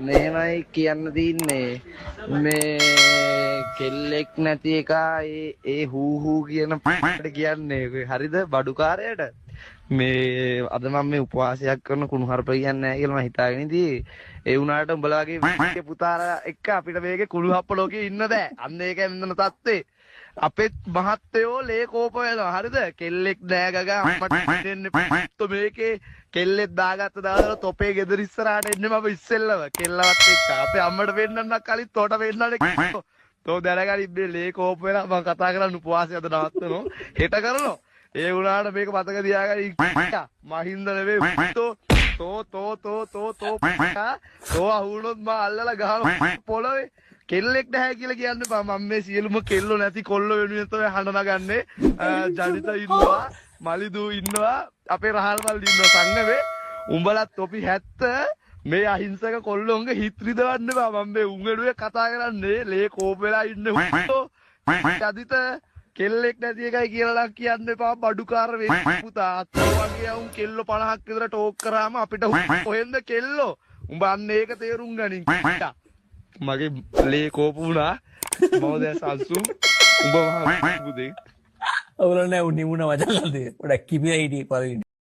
මේමයි කියන්න තින්නේ මේ කෙල්ලෙක් නැති එක ඒ හූ කියන පාට කියන්නේ හරිද බඩුකාරයට මේ අද මම මේ උපවාසයක් කරන කුණුහරුප කියන්නේ නැහැ කියලා මම හිතාගෙන ඉතින් ඒ වුණාට උඹලා වගේ පුතාලා එක්ක අපිට මේකේ කුණුහප්ප ලෝකේ ඉන්න බෑ අන්න ඒකයි මෙන්න තත්ත්වේ අපේ මහත්තයෝ ලේ කෝප වෙනවා හරිද කෙල්ලෙක් නෑ ගගා අම්මට දෙන්නේ මේකේ කෙල්ලෙක් දාගත්ත දාලා තොපේ ගෙදර ඉස්සරහට එන්නේ මම ඉස්සෙල්ලව කෙල්ලවත් එක්ක අපේ අම්මට වෙන්නන්නක් කලින් තෝට වෙන්නනේ තෝ දැනගනි ඉබ්බේ ලේ කෝප වෙලා මම කතා කරන්න උපවාසය අද නවත්තනවා හෙට කරනවා ඒ වුණාට මේක මතක තියාගන්න මහින්ද නෙවෙයි තෝ අහුනොත් මම අල්ලලා ගහනවා පොළවේ කෙල්ලෙක් නැහැ කියලා කියන්න බා මම මේ සියලුම කෙල්ලෝ නැති කොල්ලෝ වෙනුවෙන් තමයි හඬ නගන්නේ ජනිත ඉන්නවා මලිදු ඉන්නවා අපේ රහල් මල් ඉන්නවා සංගමේ උඹලත් තොපි 70 මේ අහිංසක කොල්ලොන්ගේ හිත රිදවන්න බා මම මේ උංගඩුවේ කතා කරන්නේ ලේ කෝප වෙලා ඉන්න ජනිත කෙල්ලෙක් නැති එකයි කියලා කියන්න එපා බඩුකාර වෙන්න පුතා අතෝ වගේ උන් කෙල්ලෝ 50ක් විතර ටෝක් කරාම අපිට කොහෙන්ද කෙල්ලෝ උඹ අන්න ඒක තේරුම් ගනින් මගේ ලේ කෝප වුණා මම දැන් සල්සුම් උඹ මහා පුතේ අවුල නැහැ උන් නිමුණ වචන කල්ද පොඩක් කිපිලා හිටියේ පරිදි